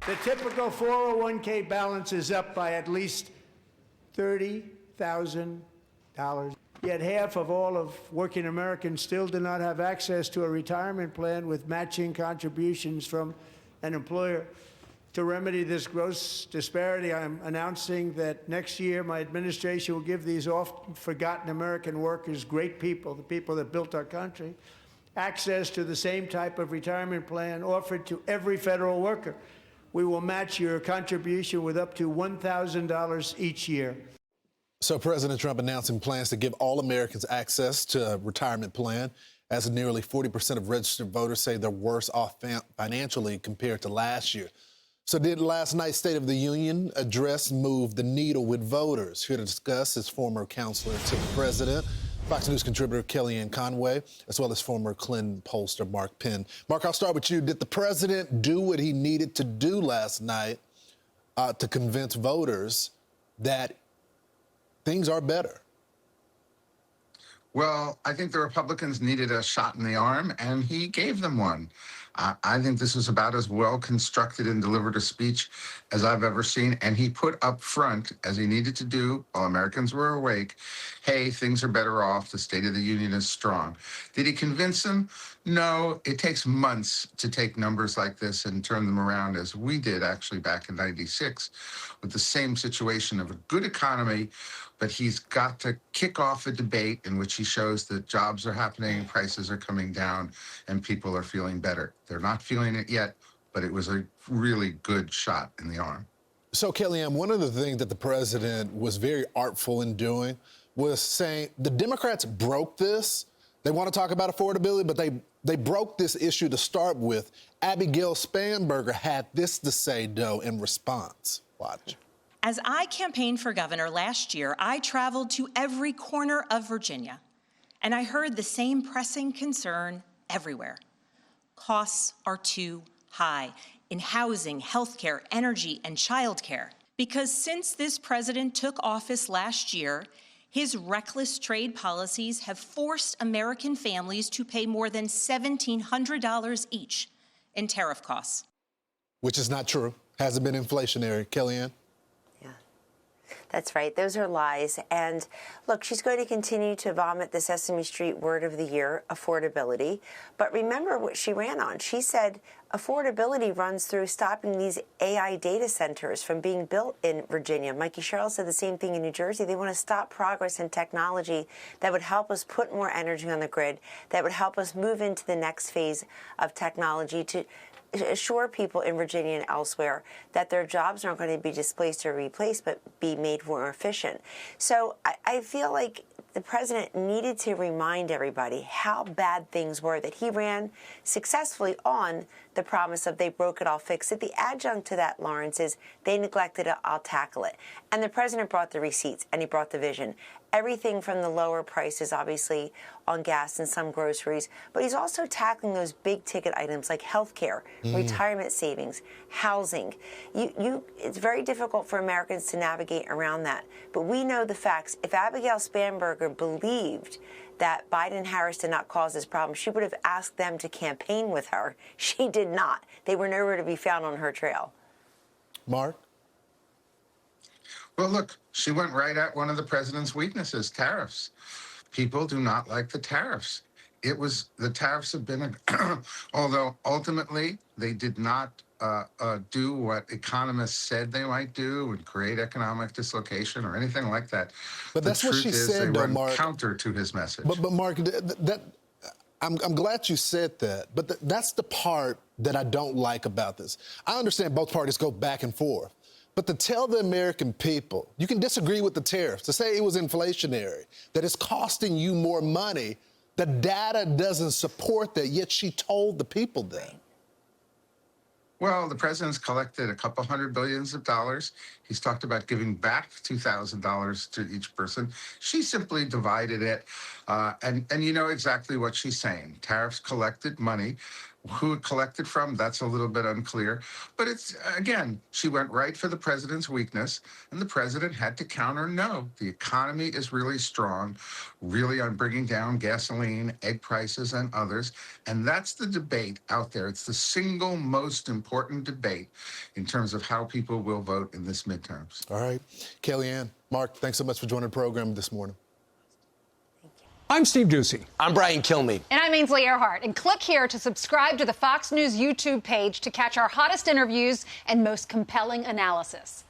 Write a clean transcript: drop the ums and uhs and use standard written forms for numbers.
The typical 401k balance is up by at least $30,000. Yet half of all of working Americans still do not have access to a retirement plan with matching contributions from an employer. To remedy this gross disparity, I'm announcing that next year my administration will give these oft-forgotten American workers, great people, the people that built our country, access to the same type of retirement plan offered to every federal worker. We will match your contribution with up to $1,000 each year. So President Trump announcing plans to give all Americans access to a retirement plan, as nearly 40% of registered voters say they're worse off financially compared to last year. So did last night's State of the Union address move the needle with voters? Here to discuss is former counselor to the president, Fox News contributor Kellyanne Conway, as well as former Clinton pollster Mark Penn. Mark, I'll start with you. Did the president do what he needed to do last night to convince voters that things are better? Well, I think the Republicans needed a shot in the arm, and he gave them one. I think this was about as well constructed and delivered a speech as I've ever seen. And he put up front, as he needed to do while Americans were awake, hey, things are better off. The State of the Union is strong. Did he convince them? No, it takes months to take numbers like this and turn them around, as we did actually back in '96 with the same situation of a good economy. But he's got to kick off a debate in which he shows that jobs are happening, prices are coming down, and people are feeling better. They're not feeling it yet, but it was a really good shot in the arm. So, Kellyanne, one of the things that the president was very artful in doing was saying the Democrats broke this. They want to talk about affordability, but they broke this issue to start with. Abigail Spanberger had this to say, though, in response. Watch. As I campaigned for governor last year, I traveled to every corner of Virginia, and I heard the same pressing concern everywhere. Costs are too high in housing, healthcare, energy, and childcare. Because since this president took office last year, his reckless trade policies have forced American families to pay more than $1,700 each in tariff costs. Which is not true. Hasn't been inflationary. Kellyanne? That's right. Those are lies. And look, she's going to continue to vomit the Sesame Street word of the year, affordability. But remember what she ran on. She said affordability runs through stopping these AI data centers from being built in Virginia. Mikey Sherrill said the same thing in New Jersey. They want to stop progress in technology that would help us put more energy on the grid, that would help us move into the next phase of technology to assure people in Virginia and elsewhere that their jobs aren't going to be displaced or replaced, but be made more efficient. So I feel like the president needed to remind everybody how bad things were, that he ran successfully on the promise of they broke it, I'll fix it. The adjunct to that, Lawrence, is they neglected it, I'll tackle it. And the president brought the receipts and he brought the vision. Everything from the lower prices, obviously, on gas and some groceries, but he's also tackling those big ticket items like health care, retirement savings, housing. It's very difficult for Americans to navigate around that. But we know the facts. If Abigail Spanberger believed that Biden and Harris did not cause this problem, she would have asked them to campaign with her. She did not. They were nowhere to be found on her trail. Mark? Well, look, she went right at one of the president's weaknesses, tariffs. People do not like the tariffs. The tariffs have been, although ultimately they did not do what economists said they might do and create economic dislocation or anything like that. But that's what she said, though, Mark. Counter to his message. But Mark, I'm glad you said that. But that's the part that I don't like about this. I understand both parties go back and forth. But to tell the American people, you can disagree with the tariffs, to say it was inflationary, that it's costing you more money, the data doesn't support that, yet she told the people that. Well, the president's collected a couple $100 billion. He's talked about giving back $2,000 to each person. She simply divided it. And you know exactly what she's saying. Tariffs collected money. Who it collected from, that's a little bit unclear. But it's, again, she went right for the president's weakness, and the president had to counter, no, the economy is really strong, really on bringing down gasoline, egg prices, and others. And that's the debate out there. It's the single most important debate in terms of how people will vote in this midterms. All right. Kellyanne, Mark, thanks so much for joining the program this morning. I'm Steve Ducey. I'm Brian Kilmeade. And I'm Ainsley Earhart. And click here to subscribe to the Fox News YouTube page to catch our hottest interviews and most compelling analysis.